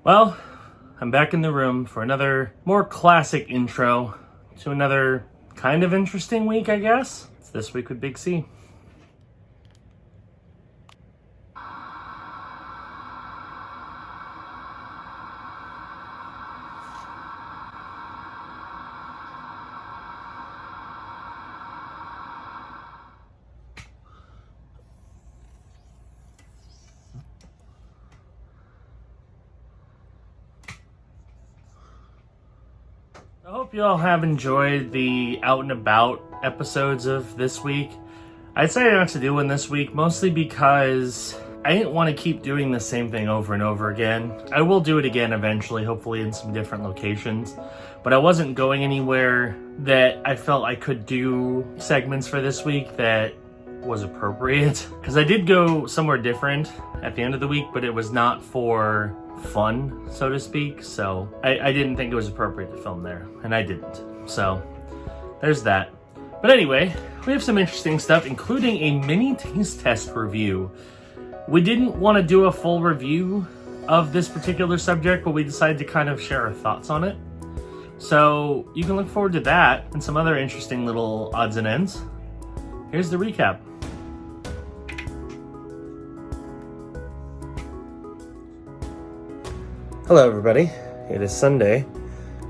Well, I'm back in the room for another more classic intro to another kind of interesting week, I guess. It's This Week with BigC. I hope you all have enjoyed the out and about episodes of this week. I decided not to do one this week, mostly because I didn't want to keep doing the same thing over and over again. I will do it again eventually, hopefully in some different locations, but I wasn't going anywhere that I felt I could do segments for this week that was appropriate. Because I did go somewhere different at the end of the week, but it was not for fun, so to speak, so I didn't think it was appropriate to film there, and I didn't. So there's that. But anyway, we have some interesting stuff, including a mini taste test review. We didn't want to do a full review of this particular subject, but we decided to kind of share our thoughts on it. So you can look forward to that and some other interesting little odds and ends. Here's the recap. Hello everybody, it is Sunday,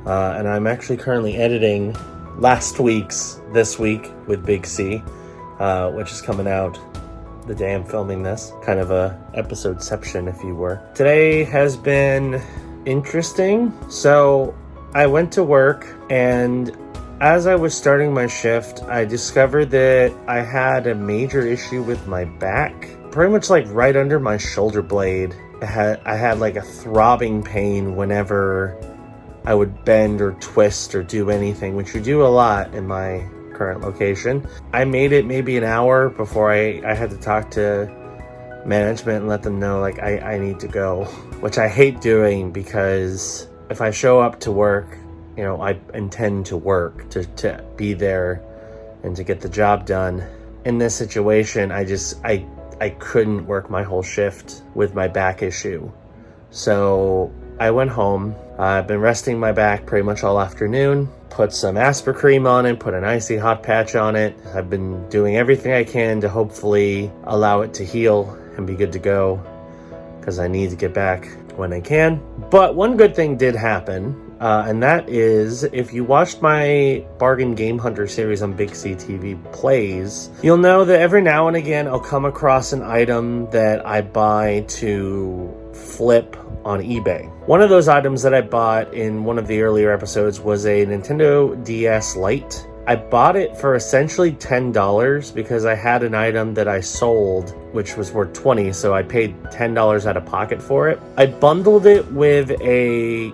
and I'm actually currently editing last week's This Week with BigC, which is coming out the day I'm filming this, kind of a episodeception if you were. Today has been interesting. So I went to work, and as I was starting my shift, I discovered that I had a major issue with my back, pretty much like right under my shoulder blade. I had like a throbbing pain whenever I would bend or twist or do anything, which you do a lot in my current location. I made it maybe an hour before I had to talk to management and let them know like I need to go, which I hate doing because if I show up to work, you know, I intend to work, to be there and to get the job done. In this situation, I couldn't work my whole shift with my back issue. So I went home. I've been resting my back pretty much all afternoon, put some Aspercream on it, put an icy hot patch on it. I've been doing everything I can to hopefully allow it to heal and be good to go, because I need to get back when I can. But one good thing did happen, and that is, if you watched my Bargain Game Hunter series on BigCTV plays, you'll know that every now and again I'll come across an item that I buy to flip on eBay. One of those items that I bought in one of the earlier episodes was a Nintendo DS Lite. I bought it for essentially $10 because I had an item that I sold which was worth $20, so I paid $10 out of pocket for it. I bundled it with a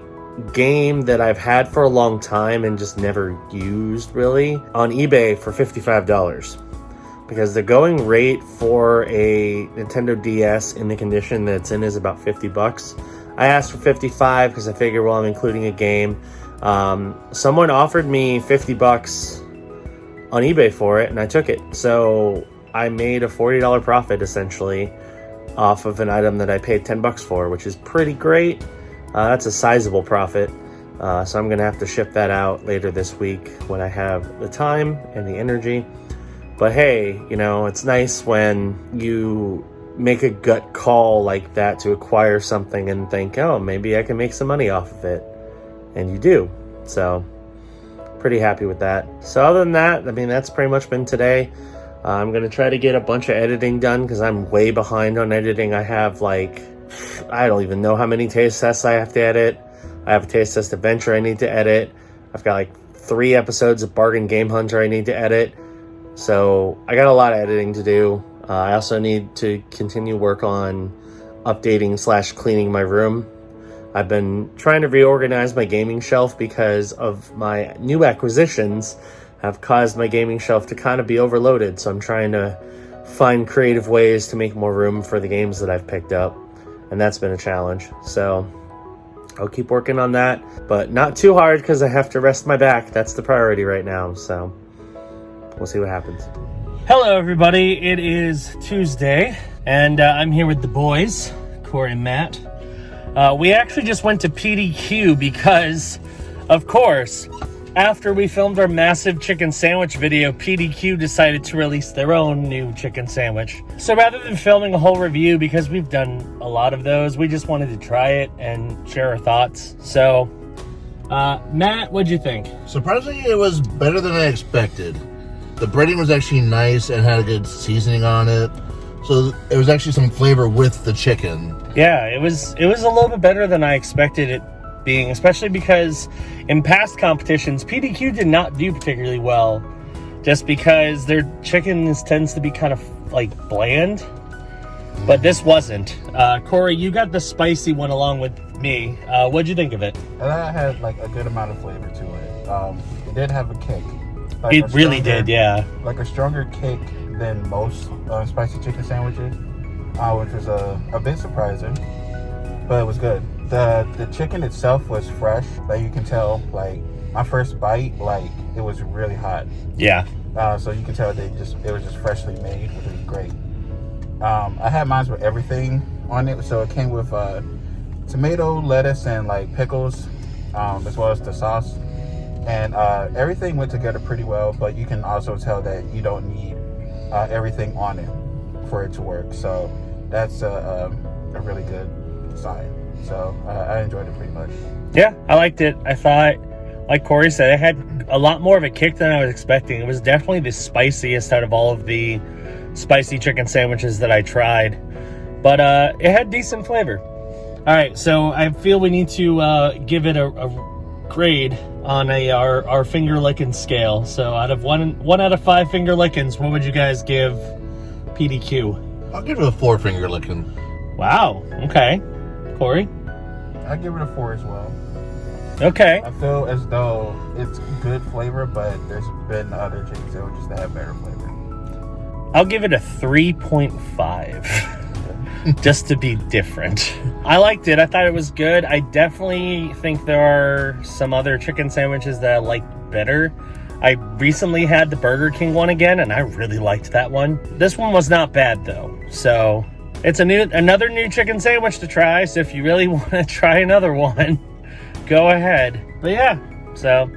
game that I've had for a long time and just never used really on eBay for $55, because the going rate for a Nintendo DS in the condition that it's in is about $50. I asked for $55 because I figured, well, I'm including a game. Someone offered me $50 on eBay for it, and I took it. So I made a $40 profit essentially off of an item that I paid $10 for, which is pretty great. That's a sizable profit. So I'm gonna have to ship that out later this week when I have the time and the energy. But hey, you know, it's nice when you make a gut call like that to acquire something and think, oh, maybe I can make some money off of it. And you do. So pretty happy with that. So other than that, I mean, that's pretty much been today. I'm going to try to get a bunch of editing done because I'm way behind on editing. I have like, I don't even know how many taste tests I have to edit. I have a taste test adventure I need to edit. I've got like 3 episodes of Bargain Game Hunter I need to edit. So I got a lot of editing to do. I also need to continue work on updating / cleaning my room. I've been trying to reorganize my gaming shelf because of my new acquisitions have caused my gaming shelf to kind of be overloaded. So I'm trying to find creative ways to make more room for the games that I've picked up. And that's been a challenge. So I'll keep working on that, but not too hard because I have to rest my back. That's the priority right now. So we'll see what happens. Hello, everybody. It is Tuesday, and I'm here with the boys, Cory and Matt. We actually just went to PDQ because, of course, after we filmed our massive chicken sandwich video, PDQ decided to release their own new chicken sandwich. So rather than filming a whole review, because we've done a lot of those, we just wanted to try it and share our thoughts. So, Matt, what'd you think? Surprisingly, it was better than I expected. The breading was actually nice and had a good seasoning on it. So it was actually some flavor with the chicken. Yeah, it was a little bit better than I expected it being, especially because in past competitions, PDQ did not do particularly well, just because their chicken tends to be kind of like bland. But this wasn't. Cory, you got the spicy one along with me. What'd you think of it? That had like a good amount of flavor to it. It did have a kick. Like it really did, yeah. Like a stronger kick than most spicy chicken sandwiches, which was a bit surprising, but it was good. The chicken itself was fresh. Like you can tell, like my first bite, like it was really hot. Yeah. So you can tell it was just freshly made, which was great. I had mine with everything on it, so it came with tomato, lettuce, and like pickles, as well as the sauce. And everything went together pretty well, but you can also tell that you don't need everything on it for it to work. So that's a really good sign. So I enjoyed it pretty much. Yeah, I liked it. I thought, like Cory said, it had a lot more of a kick than I was expecting. It was definitely the spiciest out of all of the spicy chicken sandwiches that I tried. But it had decent flavor. All right, so I feel we need to give it a grade on our finger licking scale. So out of one out of 5 finger lickings, what would you guys give PDQ? I'll give it a 4 finger licking. Wow. Okay. Cory? I give it a 4 as well. Okay. I feel as though it's good flavor, but there's been other chicken sandwiches that have better flavor. I'll give it a 3.5. Just to be different. I liked it. I thought it was good. I definitely think there are some other chicken sandwiches that I like better. I recently had the Burger King one again, and I really liked that one. This one was not bad though. So it's another new chicken sandwich to try. So if you really want to try another one, go ahead. But yeah, so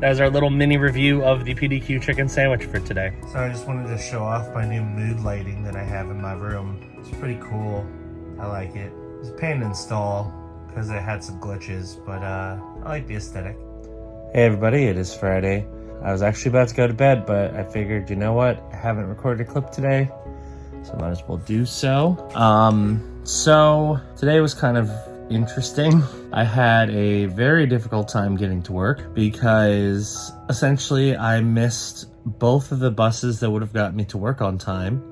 that was our little mini review of the PDQ chicken sandwich for today. So I just wanted to show off my new mood lighting that I have in my room. It's pretty cool. I like it. It's a pain to install because it had some glitches, but I like the aesthetic. Hey everybody, it is Friday. I was actually about to go to bed, but I figured, you know what? I haven't recorded a clip today, so I might as well do so. So today was kind of interesting. I had a very difficult time getting to work because essentially I missed both of the buses that would have gotten me to work on time.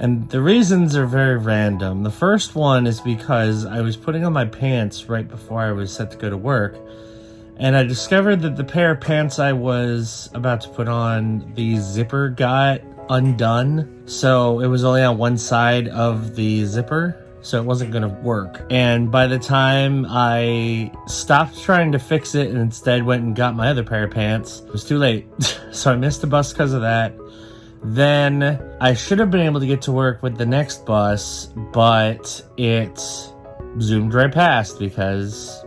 And the reasons are very random. The first one is because I was putting on my pants right before I was set to go to work, and I discovered that the pair of pants I was about to put on, the zipper got undone. So it was only on one side of the zipper, so it wasn't going to work. And by the time I stopped trying to fix it and instead went and got my other pair of pants, it was too late. So I missed the bus because of that. Then I should have been able to get to work with the next bus, but it zoomed right past because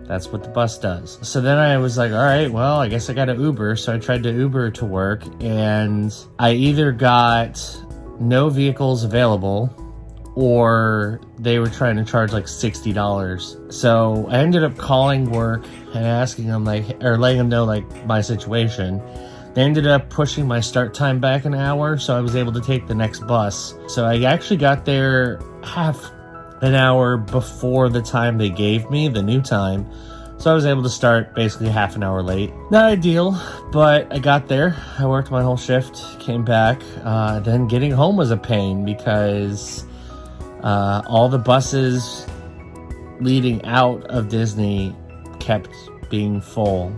that's what the bus does. So then I was like, all right, well, I guess I got an Uber. So I tried to Uber to work, and I either got no vehicles available or they were trying to charge like $60. So I ended up calling work and asking them, like, or letting them know like my situation. They ended up pushing my start time back an hour, so I was able to take the next bus. So I actually got there half an hour before the time they gave me, the new time. So I was able to start basically half an hour late. Not ideal, but I got there. I worked my whole shift, came back. Then getting home was a pain because all the buses leading out of Disney kept being full.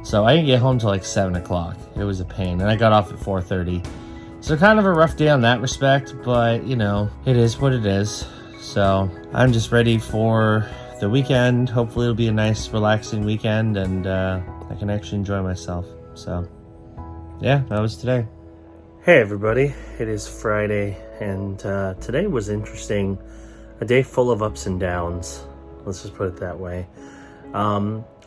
So I didn't get home till like 7 o'clock. It was a pain. And I got off at 4:30. So kind of a rough day on that respect, but you know, it is what it is. So I'm just ready for the weekend. Hopefully it'll be a nice, relaxing weekend, and I can actually enjoy myself. So yeah, that was today. Hey everybody, it is Friday, and today was interesting. a day full of ups and downs. Let's just put it that way.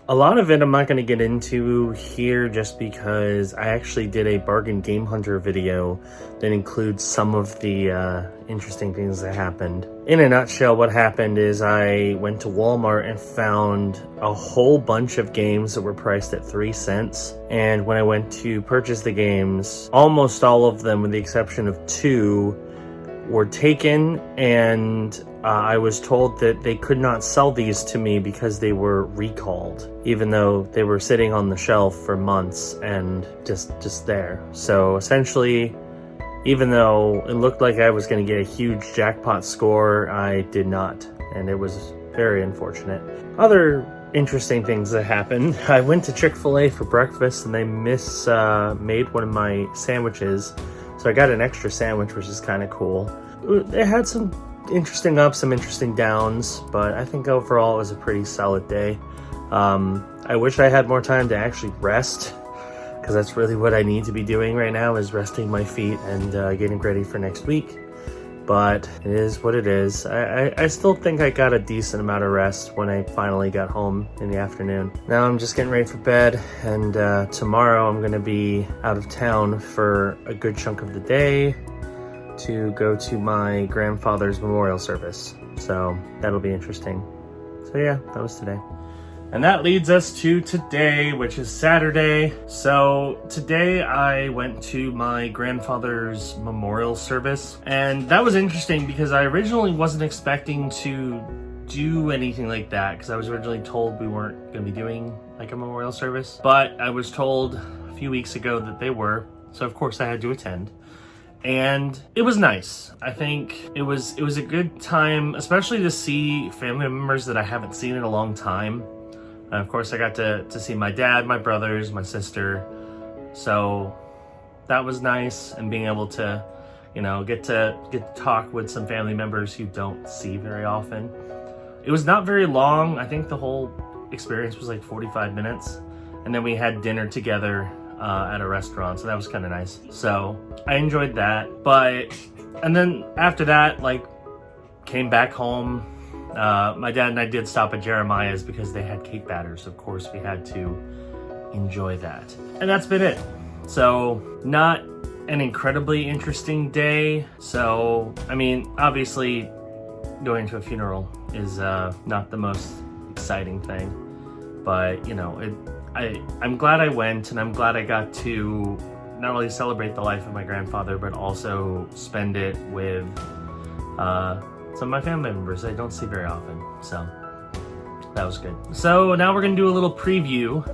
A lot of it I'm not going to get into here just because I actually did a bargain game hunter video that includes some of the interesting things that happened. In a nutshell, what happened is I went to Walmart and found a whole bunch of games that were priced at 3 cents. And when I went to purchase the games, almost all of them, with the exception of 2, were taken, and I was told that they could not sell these to me because they were recalled, even though they were sitting on the shelf for months and just there. So essentially, even though it looked like I was going to get a huge jackpot score, I did not, and it was very unfortunate. Other interesting things that happened: I went to Chick-fil-A for breakfast and they made one of my sandwiches. So I got an extra sandwich, which is kind of cool. It had some interesting ups, some interesting downs, but I think overall it was a pretty solid day. I wish I had more time to actually rest, because that's really what I need to be doing right now, is resting my feet and getting ready for next week. But it is what it is. I still think I got a decent amount of rest when I finally got home in the afternoon. Now I'm just getting ready for bed, and tomorrow I'm going to be out of town for a good chunk of the day to go to my grandfather's memorial service. So that'll be interesting. So yeah, that was today. And that leads us to today, which is Saturday. So today I went to my grandfather's memorial service, and that was interesting because I originally wasn't expecting to do anything like that, because I was originally told we weren't going to be doing like a memorial service, but I was told a few weeks ago that they were, so of course I had to attend. And it was nice. I think it was a good time, especially to see family members that I haven't seen in a long time. And of course, I got to see my dad, my brothers, my sister. So that was nice, and being able to, get to talk with some family members you don't see very often. It was not very long. I think the whole experience was like 45 minutes. And then we had dinner together at a restaurant, so that was kind of nice. So I enjoyed that. And then after that, came back home. My dad and I did stop at Jeremiah's because they had cake batters. Of course, we had to enjoy that. And that's been it. So, not an incredibly interesting day. So, obviously, going to a funeral is not the most exciting thing. But, I'm glad I went, and I'm glad I got to not only celebrate the life of my grandfather, but also spend it with some of my family members I don't see very often. So that was good. So now we're going to do a little preview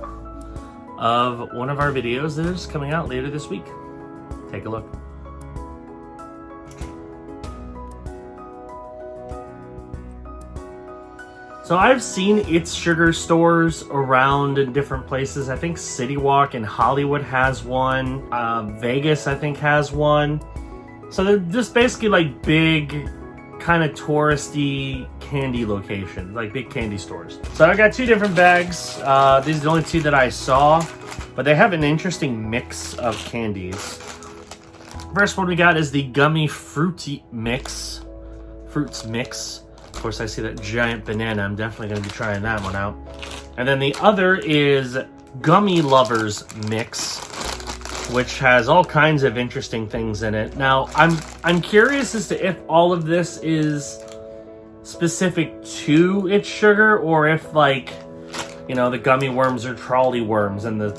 of one of our videos that is coming out later this week. Take a look. So I've seen It's Sugar stores around in different places. I think City Walk in Hollywood has one. Vegas, I think, has one. So they're just basically big, kind of touristy candy locations, big candy stores. So I got 2 different bags. These are the only 2 that I saw, but they have an interesting mix of candies. First one we got is the Gummy Fruits Mix. Of course, I see that giant banana. I'm definitely going to be trying that one out. And then the other is Gummy Lovers Mix, which has all kinds of interesting things in it. Now, I'm curious as to if all of this is specific to It's Sugar, or if the gummy worms are trolley worms and the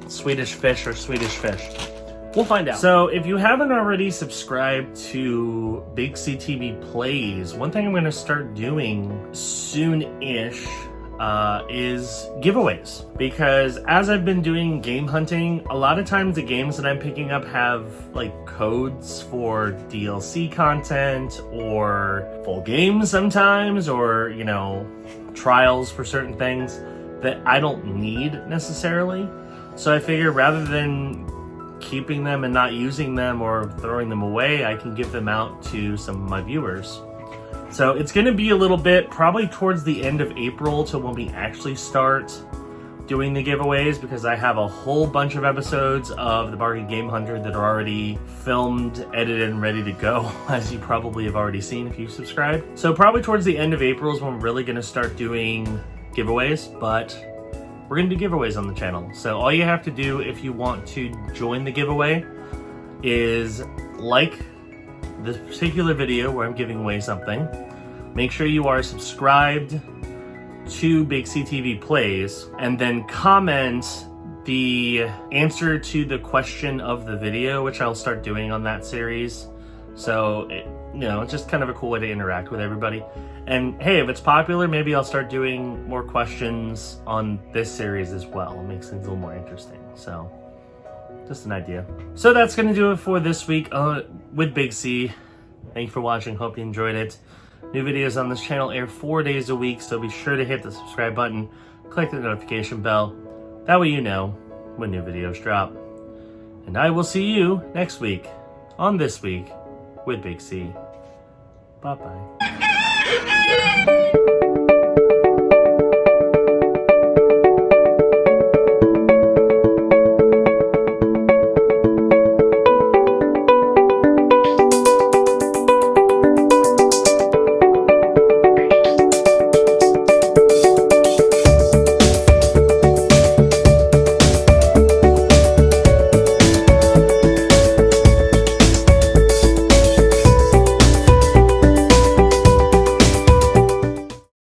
Swedish fish are Swedish fish. We'll find out. So if you haven't already subscribed to BigCTV Plays, one thing I'm going to start doing soon-ish is giveaways, because as I've been doing game hunting, a lot of times the games that I'm picking up have codes for DLC content or full games sometimes, or trials for certain things that I don't need necessarily. So I figure rather than keeping them and not using them or throwing them away, I can give them out to some of my viewers. So it's going to be a little bit, probably towards the end of April, to when we actually start doing the giveaways because I have a whole bunch of episodes of the Bargain Game Hunter that are already filmed, edited, and ready to go, as you probably have already seen if you subscribe. So probably towards the end of April is when we're really going to start doing giveaways, but we're going to do giveaways on the channel. So all you have to do if you want to join the giveaway is like this particular video where I'm giving away something. Make sure you are subscribed to BigCTV Plays, and then comment the answer to the question of the video, which I'll start doing on that series. So, it's just kind of a cool way to interact with everybody. And hey, if it's popular, maybe I'll start doing more questions on this series as well. It makes things a little more interesting. So, just an idea. So that's going to do it for this week with BigC. Thank you for watching. Hope you enjoyed it. New videos on this channel air 4 days a week, so be sure to hit the subscribe button, click the notification bell. That way you know when new videos drop. And I will see you next week on This Week with BigC. Bye-bye.